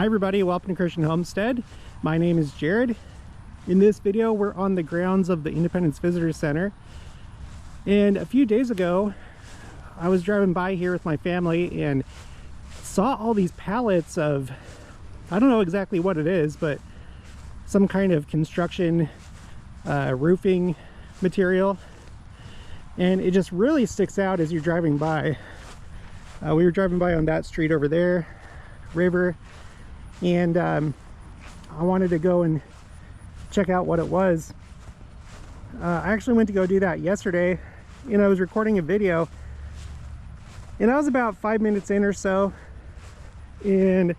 Hi everybody, welcome to Christian Homestead. My name is Jared. In this video we're on the grounds of the Independence Visitor Center, and a few days ago I was driving by here with my family and saw all these pallets of, I don't know exactly what it is, but some kind of construction roofing material, and it just really sticks out as you're driving by. We were driving by on that street over there, river, and I wanted to go and check out what it was. I actually went to go do that yesterday, and I was recording a video, and I was about 5 minutes in or so, and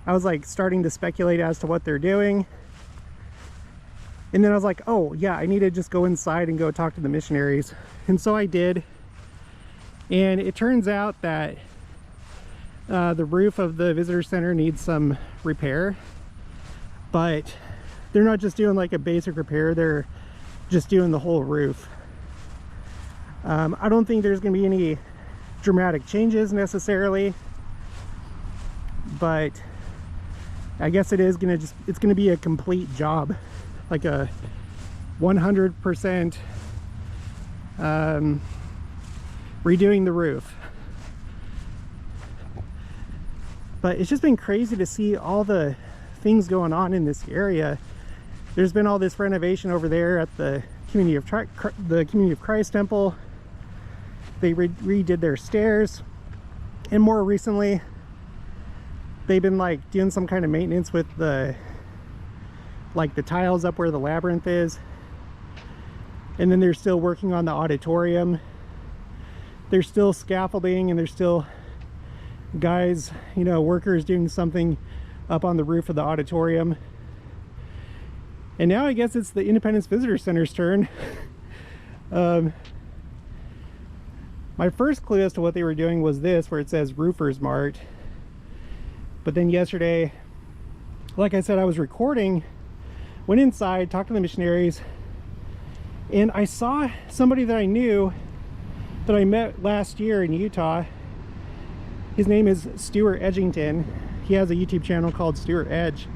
I was like starting to speculate as to what they're doing. And then I was like, oh yeah, I need to just go inside and go talk to the missionaries. And so I did, and it turns out that the roof of the visitor center needs some repair, but they're not just doing like a basic repair, they're just doing the whole roof. I don't think there's going to be any dramatic changes necessarily, but I guess it's going to be a complete job, like a 100% redoing the roof. But it's just been crazy to see all the things going on in this area. There's been all this renovation over there at the Community of Christ Temple. They redid their stairs, and more recently they've been like doing some kind of maintenance with the tiles up where the labyrinth is. And then they're still working on the auditorium. There's still scaffolding, and there's still guys, you know, workers doing something up on the roof of the auditorium. And now I guess it's the Independence Visitor Center's turn. My first clue as to what they were doing was this, where it says Roofers Mart. But then yesterday, like I said, I was recording, went inside, talked to the missionaries, and I saw somebody that I knew, that I met last year in Utah. His name is Stuart Edgington. He has a YouTube channel called Stuart Edge,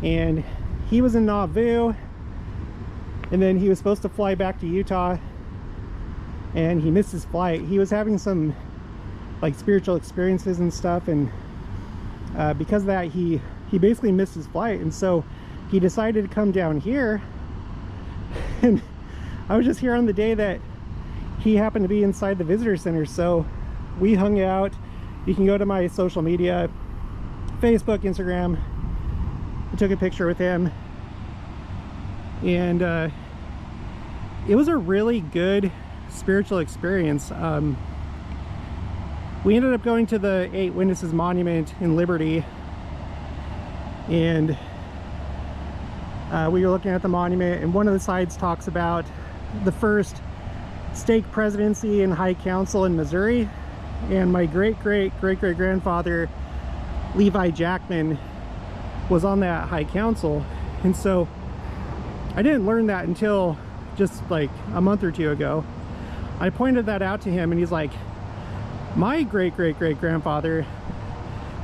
and he was in Nauvoo, and then he was supposed to fly back to Utah, and he missed his flight. He was having some like spiritual experiences and stuff, and because of that he basically missed his flight, and so he decided to come down here. And I was just here on the day that he happened to be inside the visitor center, so we hung out. You can go to my social media, Facebook, Instagram. I took a picture with him, and it was a really good spiritual experience. We ended up going to the 8 Witnesses Monument in Liberty, and we were looking at the monument, and one of the sides talks about the first stake presidency and high council in Missouri, and my great-great-great-great-grandfather Levi Jackman was on that high council. And so I didn't learn that until just like a month or two ago. I pointed that out to him, and he's like, my great-great-great-grandfather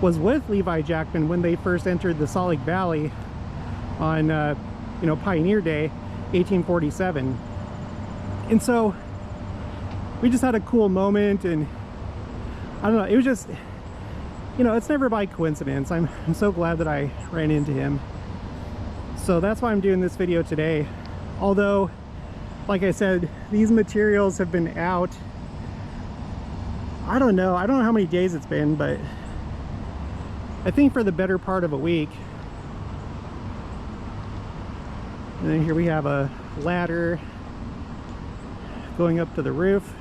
was with Levi Jackman when they first entered the Salt Lake Valley on you know, Pioneer Day 1847. And so we just had a cool moment, and I don't know, it was just, you know, it's never by coincidence. I'm so glad that I ran into him. So that's why I'm doing this video today. Although, like I said, these materials have been out, I don't know how many days it's been, but I think for the better part of a week. And then here we have a ladder going up to the roof.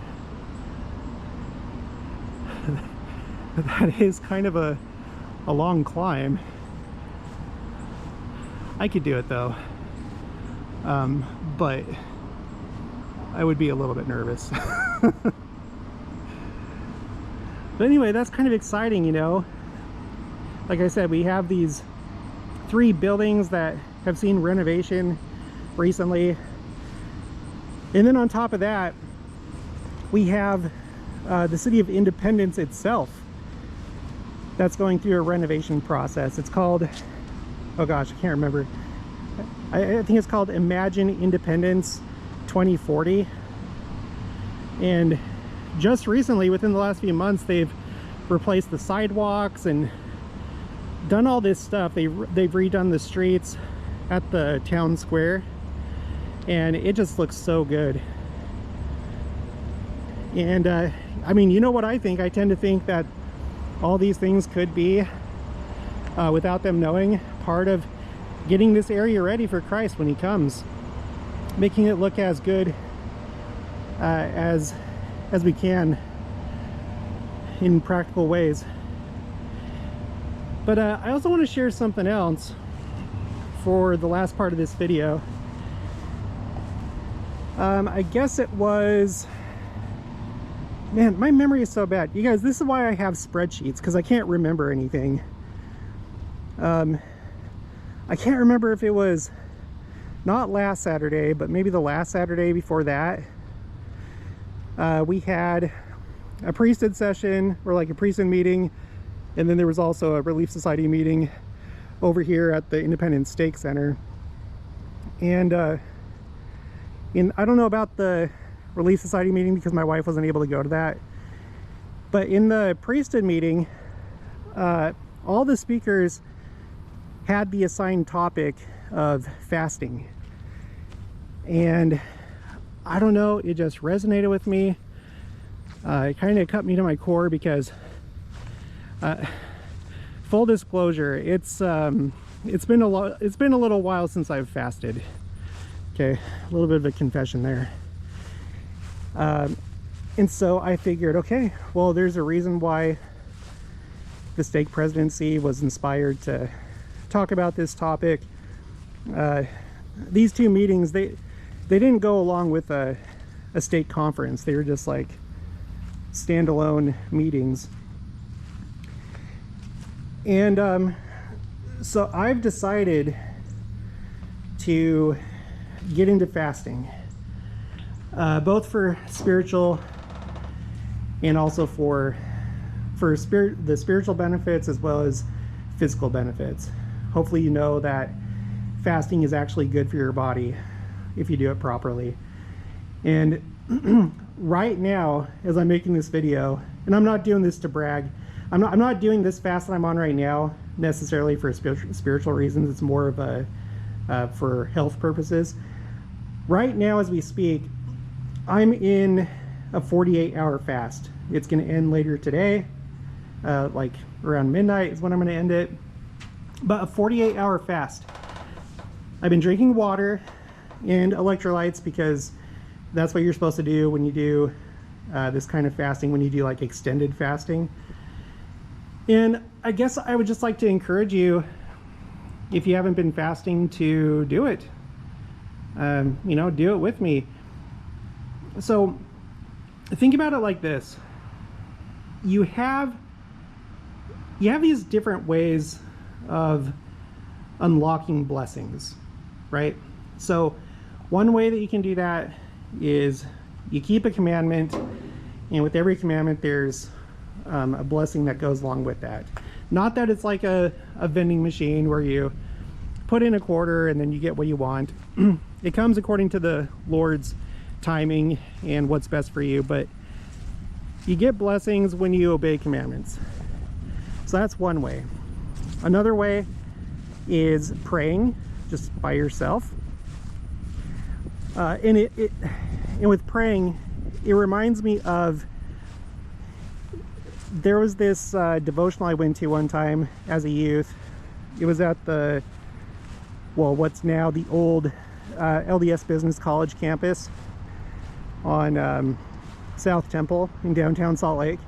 That is kind of a long climb. I could do it though, but I would be a little bit nervous. But anyway, that's kind of exciting, you know. Like I said, we have these 3 buildings that have seen renovation recently, and then on top of that we have the city of Independence itself. that's going through a renovation process. It's called, oh gosh, I can't remember. I think it's called Imagine Independence 2040. And just recently, within the last few months, they've replaced the sidewalks and done all this stuff. They've redone the streets at the town square, and it just looks so good. And I mean, you know what I think? I tend to think that all these things could be, without them knowing, part of getting this area ready for Christ when he comes, making it look as good as we can in practical ways. But I also want to share something else for the last part of this video. I guess it was, man, my memory is so bad. You guys, this is why I have spreadsheets, because I can't remember anything. I can't remember if it was not last Saturday, but maybe the last Saturday before that. We had a priesthood session, or like a priesthood meeting, and then there was also a Relief Society meeting over here at the Independent Stake Center. And I don't know about the Relief Society meeting because my wife wasn't able to go to that, but in the priesthood meeting, all the speakers had the assigned topic of fasting. And I don't know, it just resonated with me. It kind of cut me to my core because, full disclosure, it's been a little while since I've fasted. Okay, a little bit of a confession there. And so I figured, okay, well, there's a reason why the stake presidency was inspired to talk about this topic. These two meetings, they didn't go along with a stake conference. They were just like standalone meetings. And so I've decided to get into fasting, both for spiritual and also for the spiritual benefits as well as physical benefits. Hopefully you know that fasting is actually good for your body if you do it properly. And right now, as I'm making this video, and I'm not doing this to brag, I'm not doing this fast that I'm on right now necessarily for spiritual reasons. It's more of a for health purposes. Right now as we speak, I'm in a 48-hour fast. It's going to end later today, like around midnight is when I'm going to end it. But a 48-hour fast. I've been drinking water and electrolytes because that's what you're supposed to do when you do this kind of fasting, when you do like extended fasting. And I guess I would just like to encourage you, if you haven't been fasting, to do it. You know, do it with me. So think about it like this. You have these different ways of unlocking blessings, right? So one way that you can do that is you keep a commandment, and with every commandment there's a blessing that goes along with that. Not that it's like a vending machine where you put in a quarter and then you get what you want. It comes according to the Lord's timing and what's best for you, but you get blessings when you obey commandments. So that's one way. Another way is praying just by yourself. And with praying, it reminds me of, there was this devotional I went to one time as a youth. It was at the, well, what's now the old LDS Business College campus on South Temple in downtown Salt Lake.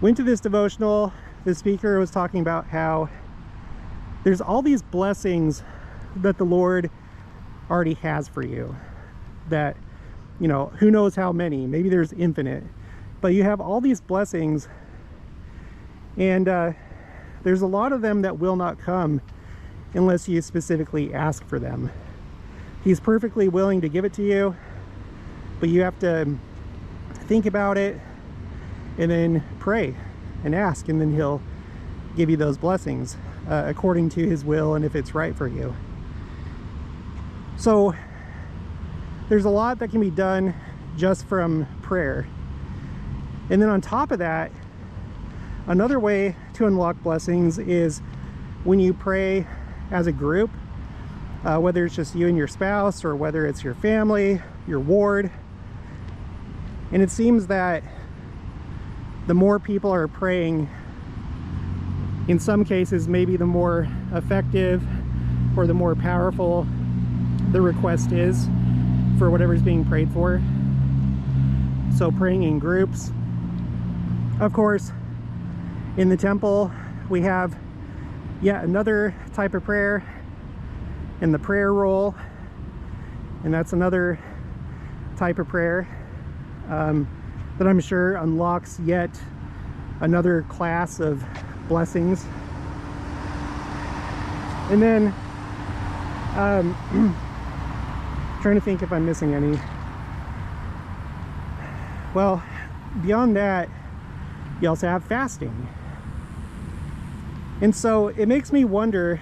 Went to this devotional. The speaker was talking about how there's all these blessings that the Lord already has for you, that, you know, who knows how many, maybe there's infinite, but you have all these blessings, and there's a lot of them that will not come unless you specifically ask for them. He's perfectly willing to give it to you, but you have to think about it and then pray and ask, and then he'll give you those blessings according to his will and if it's right for you. So there's a lot that can be done just from prayer. And then on top of that, another way to unlock blessings is when you pray as a group, whether it's just you and your spouse or whether it's your family, your ward. And it seems that the more people are praying, in some cases maybe the more effective or the more powerful the request is for whatever's being prayed for. So praying in groups. Of course, in the temple we have yet another type of prayer in the prayer roll, and that's another type of prayer that I'm sure unlocks yet another class of blessings. And then trying to think if I'm missing any. Well, beyond that, you also have fasting. And so it makes me wonder,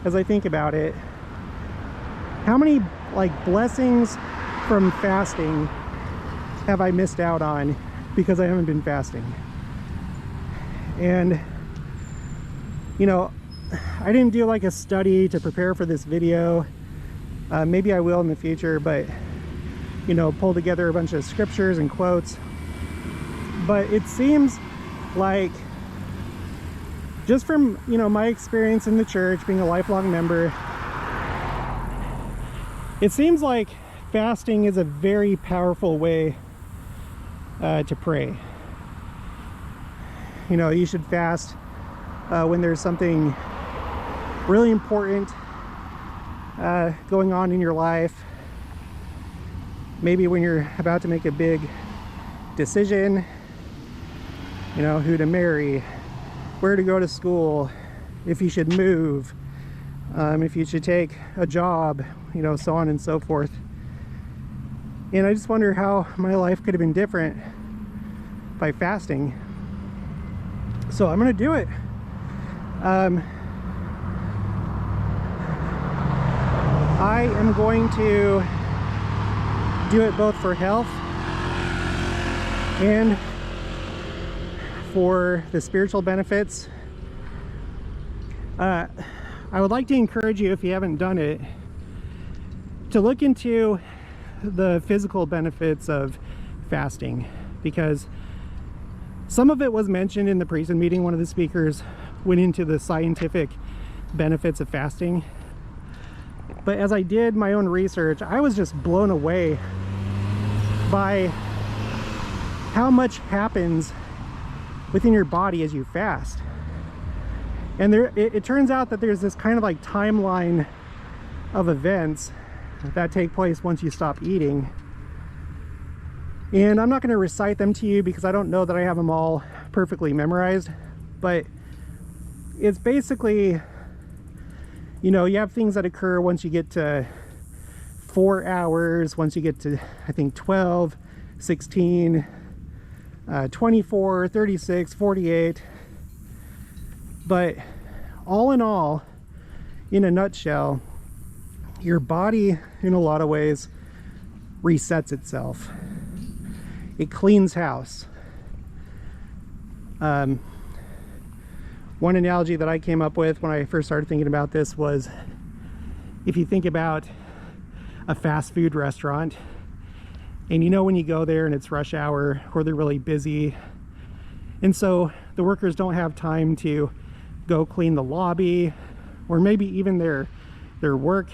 as I think about it, how many blessings from fasting have I missed out on because I haven't been fasting? And you know, I didn't do a study to prepare for this video. Maybe I will in the future, but you know, pull together a bunch of scriptures and quotes. But it seems like, just from, you know, my experience in the church, being a lifelong member, it seems like fasting is a very powerful way to pray. You know, you should fast when there's something really important going on in your life. Maybe when you're about to make a big decision, you know, who to marry, where to go to school, if you should move, if you should take a job, you know, so on and so forth. And I just wonder how my life could have been different by fasting. So I'm gonna do it. I am going to do it both for health and for the spiritual benefits. I would like to encourage you, if you haven't done it, to look into the physical benefits of fasting, because some of it was mentioned in the pre-sin meeting. One of the speakers went into the scientific benefits of fasting, but as I did my own research, I was just blown away by how much happens within your body as you fast. And it turns out that there's this kind of timeline of events that take place once you stop eating. And I'm not going to recite them to you because I don't know that I have them all perfectly memorized, but it's basically, you know, you have things that occur once you get to 4 hours, once you get to, I think, 12, 16, 24, 36, 48. But all in all, in a nutshell, your body in a lot of ways resets itself. It cleans house. One analogy that I came up with when I first started thinking about this was, if you think about a fast food restaurant, and you know when you go there and it's rush hour or they're really busy, and so the workers don't have time to go clean the lobby or maybe even their work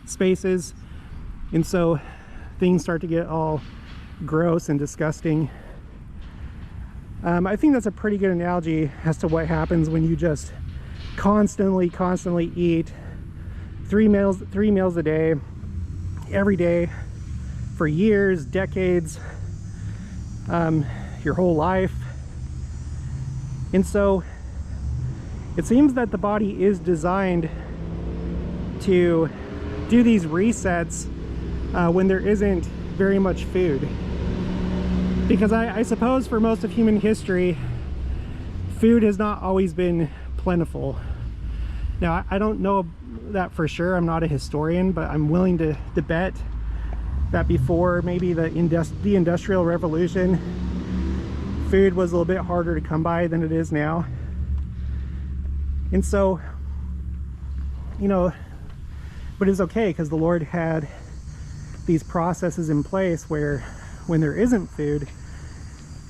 spaces, and so things start to get all gross and disgusting. I think that's a pretty good analogy as to what happens when you just constantly eat three meals a day, every day, for years, decades, your whole life. And so it seems that the body is designed to do these resets when there isn't very much food. Because I suppose for most of human history, food has not always been plentiful. Now, I don't know that for sure. I'm not a historian, but I'm willing to bet that before maybe the Industrial Revolution, food was a little bit harder to come by than it is now. And so, you know, but it's okay because the Lord had these processes in place where when there isn't food,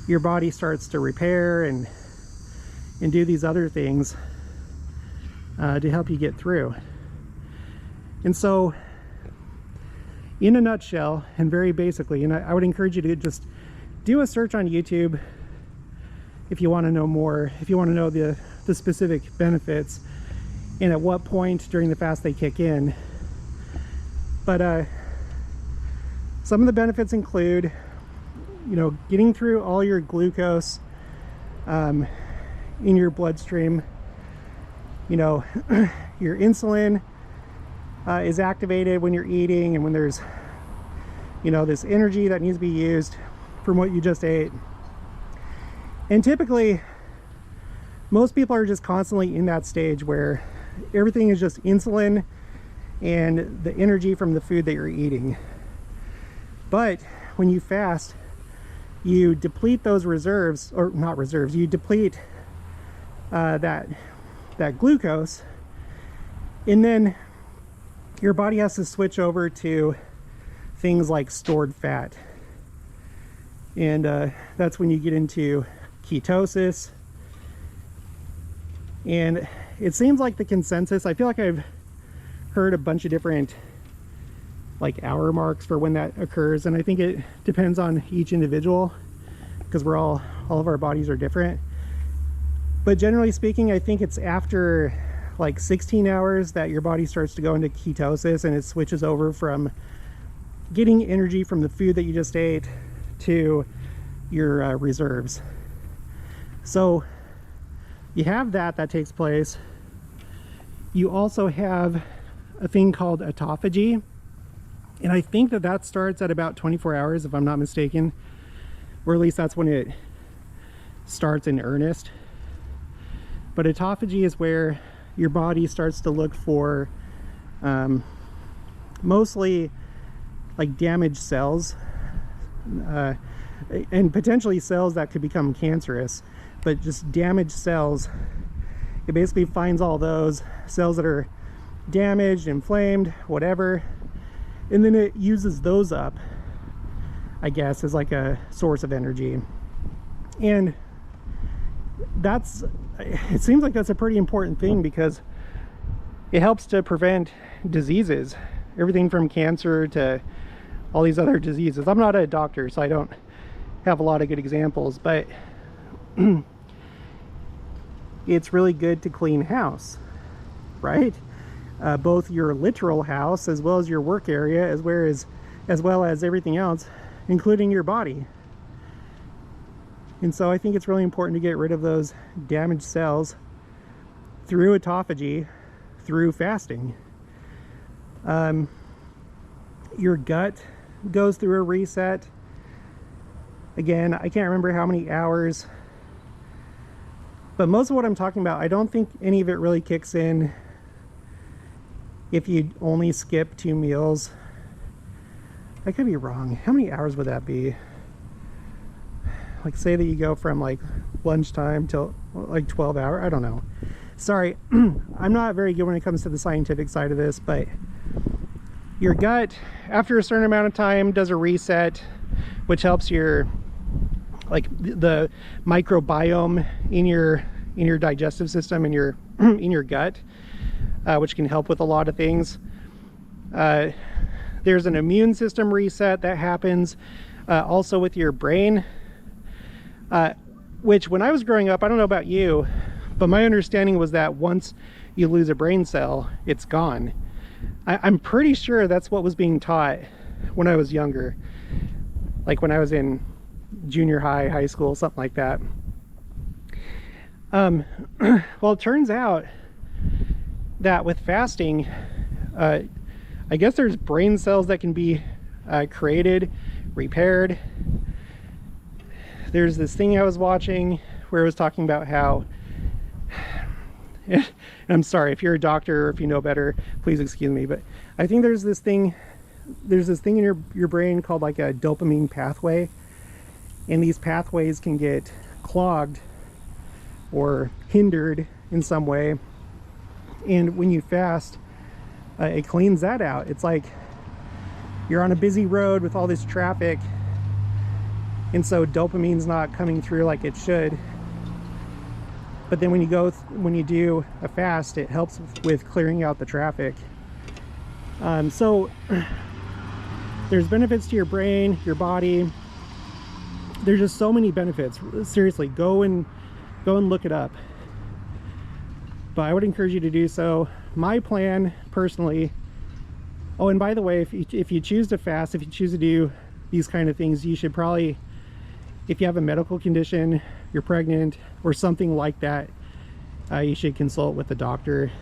your body starts to repair and do these other things to help you get through. And so, in a nutshell, and very basically, and I would encourage you to just do a search on YouTube if you want to know more, if you want to know the specific benefits and at what point during the fast they kick in. But some of the benefits include, you know, getting through all your glucose in your bloodstream. You know, your insulin is activated when you're eating, and when there's, you know, this energy that needs to be used from what you just ate. And typically, most people are just constantly in that stage where everything is just insulin and the energy from the food that you're eating. But when you fast, you deplete those reserves, or not reserves, you deplete that glucose, and then your body has to switch over to things like stored fat. And that's when you get into ketosis. And it seems like the consensus, I feel like I've heard a bunch of different like hour marks for when that occurs, and I think it depends on each individual because all of our bodies are different. But generally speaking, I think it's after like 16 hours that your body starts to go into ketosis, and it switches over from getting energy from the food that you just ate to your reserves. So you have that takes place. You also have a thing called autophagy, and I think that starts at about 24 hours, if I'm not mistaken, or at least that's when it starts in earnest. But autophagy is where your body starts to look for mostly like damaged cells, and potentially cells that could become cancerous, but just damaged cells. It basically finds all those cells that are damaged, inflamed, whatever, and then it uses those up, I guess, as like a source of energy. And it seems like that's a pretty important thing because it helps to prevent diseases, everything from cancer to all these other diseases. I'm not a doctor, so I don't have a lot of good examples, but it's really good to clean house, right? Both your literal house as well as your work area, as well as everything else, including your body. And so I think it's really important to get rid of those damaged cells through autophagy, through fasting. Your gut goes through a reset. Again, I can't remember how many hours, but most of what I'm talking about, I don't think any of it really kicks in if you only skip 2 meals. I could be wrong. How many hours would that be? Like, say that you go from like lunchtime till like 12 hours. I don't know. Sorry, I'm not very good when it comes to the scientific side of this, but your gut, after a certain amount of time, does a reset, which helps your, like, the microbiome in your digestive system, in your gut, which can help with a lot of things. There's an immune system reset that happens also with your brain, which when I was growing up, I don't know about you, but my understanding was that once you lose a brain cell, it's gone. I'm pretty sure that's what was being taught when I was younger, like when I was in junior high, high school, something like that. Well, it turns out that with fasting, I guess there's brain cells that can be created, repaired. There's this thing I was watching where it was talking about how And I'm sorry if you're a doctor or if you know better, please excuse me, but I think there's this thing in your brain called like a dopamine pathway, and these pathways can get clogged or hindered in some way, and when you fast, it cleans that out. It's like you're on a busy road with all this traffic, and so dopamine's not coming through like it should. But then when you do a fast, it helps with clearing out the traffic. So there's benefits to your brain, your body. There's just so many benefits. Seriously, go and look it up. But I would encourage you to do so. My plan personally, oh, and by the way, if you choose to fast, if you choose to do these kind of things, you should probably, if you have a medical condition, you're pregnant or something like that, you should consult with a doctor.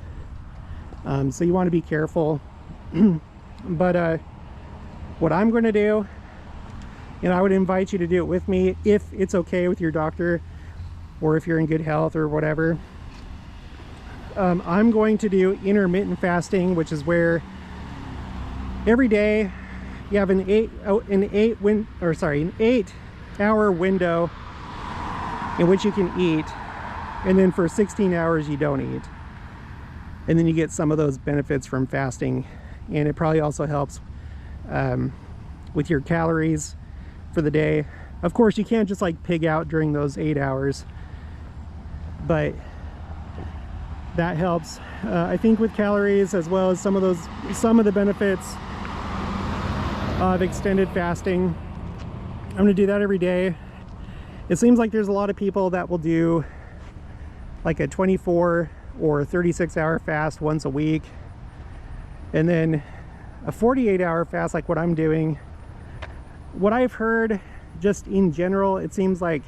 So you want to be careful. But what I'm going to do, and I would invite you to do it with me if it's okay with your doctor, or if you're in good health or whatever. I'm going to do intermittent fasting, which is where every day you have an 8-hour window in which you can eat, and then for 16 hours you don't eat, and then you get some of those benefits from fasting. And it probably also helps with your calories for the day. Of course, you can't just like pig out during those 8 hours, but that helps, I think, with calories, as well as some of the benefits of extended fasting. I'm going to do that every day. It seems like there's a lot of people that will do like a 24 or 36-hour fast once a week, and then a 48-hour fast like what I'm doing. What I've heard, just in general, it seems like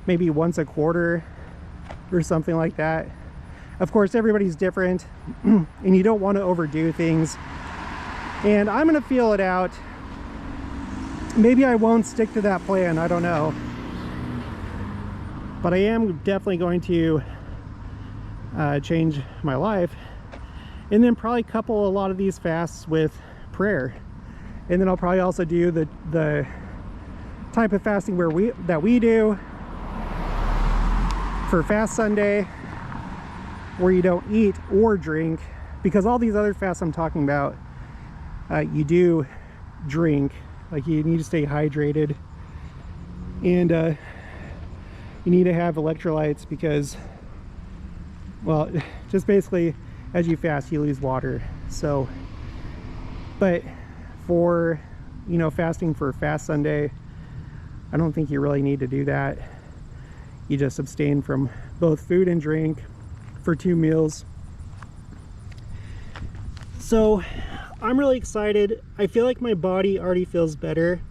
maybe once a quarter or something like that. Of course, everybody's different, and you don't want to overdo things. And I'm going to feel it out. Maybe I won't stick to that plan, I don't know. But I am definitely going to change my life, and then probably couple a lot of these fasts with prayer. And then I'll probably also do the type of fasting that we do for Fast Sunday, where you don't eat or drink, because all these other fasts I'm talking about, you do drink. Like, you need to stay hydrated, and you need to have electrolytes, because, well, just basically as you fast you lose water. So, but for, you know, fasting for Fast Sunday, I don't think you really need to do that. You just abstain from both food and drink for 2 meals. So I'm really excited. I feel like my body already feels better.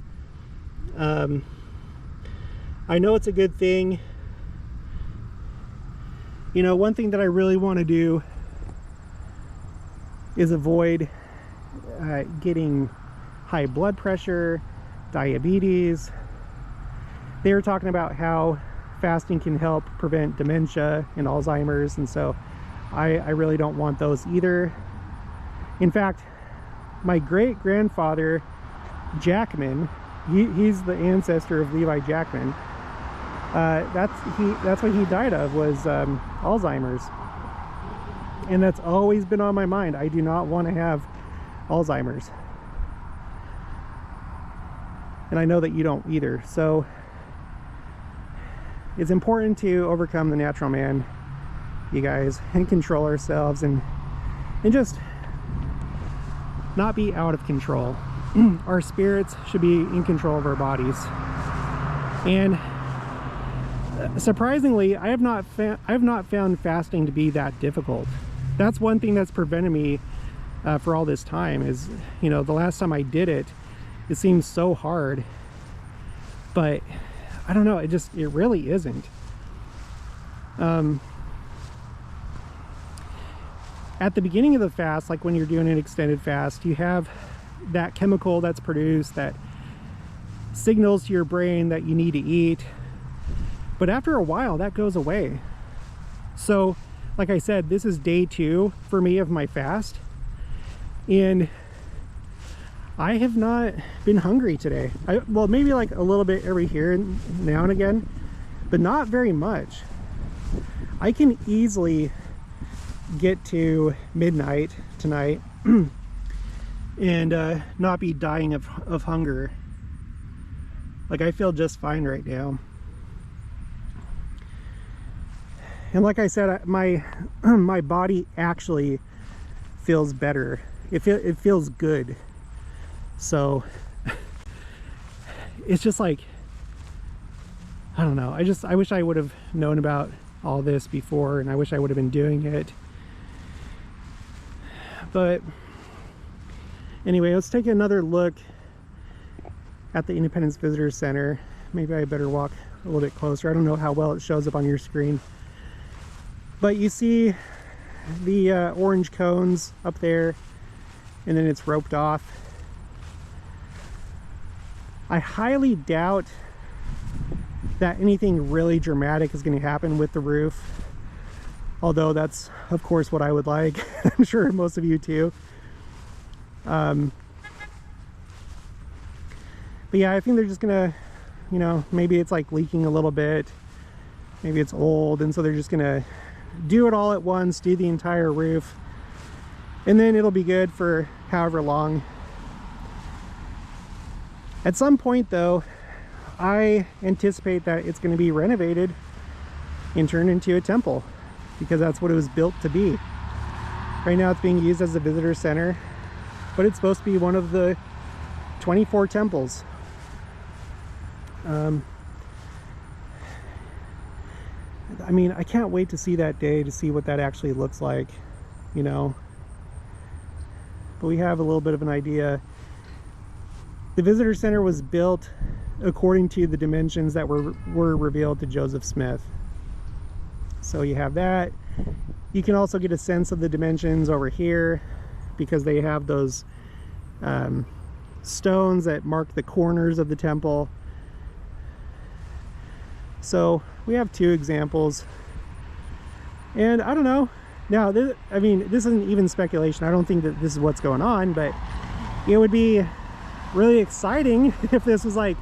I know it's a good thing. You know, one thing that I really want to do is avoid getting high blood pressure, diabetes. They were talking about how fasting can help prevent dementia and Alzheimer's, and so I really don't want those either. In fact, my great-grandfather Jackman, he's the ancestor of Levi Jackman. That's what he died of, was Alzheimer's, and that's always been on my mind. I do not want to have Alzheimer's, and I know that you don't either. So it's important to overcome the natural man, you guys, and control ourselves, and just not be out of control. Our spirits should be in control of our bodies. And surprisingly, I have not found fasting to be that difficult. That's one thing that's prevented me for all this time, is, you know, the last time I did it, it seemed so hard. But I don't know, it really isn't. At the beginning of the fast, like when you're doing an extended fast, you have that chemical that's produced that signals to your brain that you need to eat. But after a while, that goes away. So like I said, this is day 2 for me of my fast, and I have not been hungry today. Well, maybe like a little bit every here and now and again, but not very much. I can easily get to midnight tonight and not be dying of hunger. Like, I feel just fine right now. And like I said, my body actually feels better. It feels good. So it's just like, I don't know. I wish I would have known about all this before, and I wish I would have been doing it. But anyway, let's take another look at the Independence Visitor Center. Maybe I better walk a little bit closer. I don't know how well it shows up on your screen. But you see the orange cones up there, and then it's roped off. I highly doubt that anything really dramatic is going to happen with the roof. Although that's, of course, what I would like. I'm sure most of you too. But yeah, I think they're just gonna, you know, maybe it's like leaking a little bit. Maybe it's old, and so they're just gonna do it all at once, do the entire roof, and then it'll be good for however long. At some point though, I anticipate that it's going to be renovated and turned into a temple, because that's what it was built to be. Right now it's being used as a visitor center, but it's supposed to be one of the 24 temples. I mean, I can't wait to see that day, to see what that actually looks like, you know. But we have a little bit of an idea. The visitor center was built according to the dimensions that were revealed to Joseph Smith. So you have that. You can also get a sense of the dimensions over here, because they have those stones that mark the corners of the temple. So we have 2 examples, and I don't know. Now, I mean, this isn't even speculation. I don't think that this is what's going on, but it would be really exciting if this was like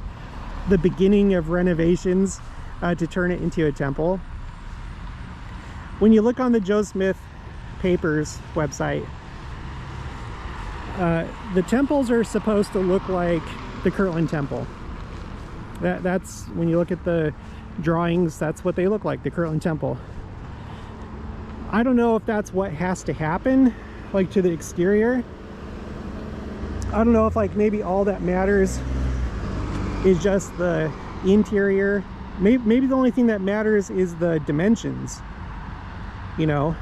the beginning of renovations to turn it into a temple. When you look on the Joe Smith Papers website, the temples are supposed to look like the Kirtland Temple. That's, when you look at the drawings, that's what they look like, the Kirtland Temple. I don't know if that's what has to happen, like to the exterior. I don't know if like maybe all that matters is just the interior. Maybe the only thing that matters is the dimensions, you know.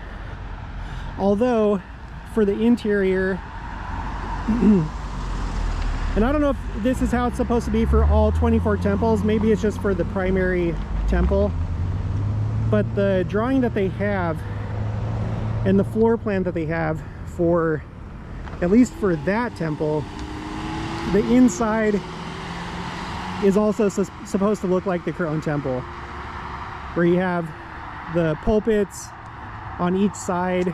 Although for the interior, and I don't know if this is how it's supposed to be for all 24 temples. Maybe it's just for the primary temple. But the drawing that they have and the floor plan that they have for, at least for that temple, the inside is also supposed to look like the Kirtland Temple, where you have the pulpits on each side.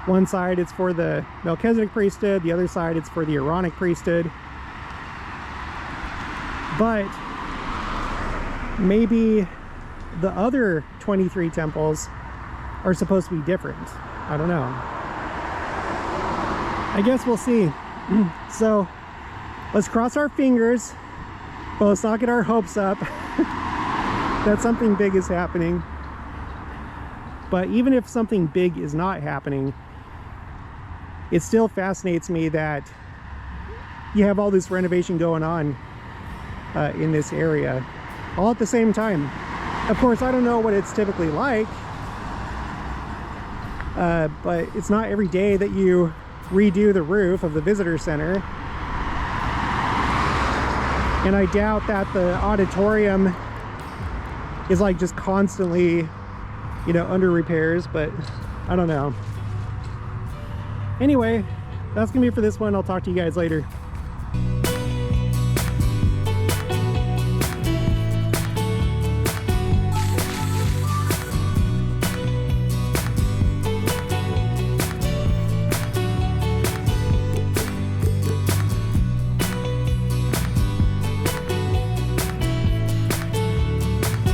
One side it's for the Melchizedek priesthood, the other side it's for the Aaronic priesthood. But maybe the other 23 temples are supposed to be different. I don't know. I guess we'll see. So let's cross our fingers, but let's not get our hopes up that something big is happening. But even if something big is not happening, it still fascinates me that you have all this renovation going on in this area all at the same time. Of course, I don't know what it's typically like, but it's not every day that you redo the roof of the visitor center. And I doubt that the auditorium is like just constantly, you know, under repairs, but I don't know. Anyway, that's gonna be it for this one. I'll talk to you guys later.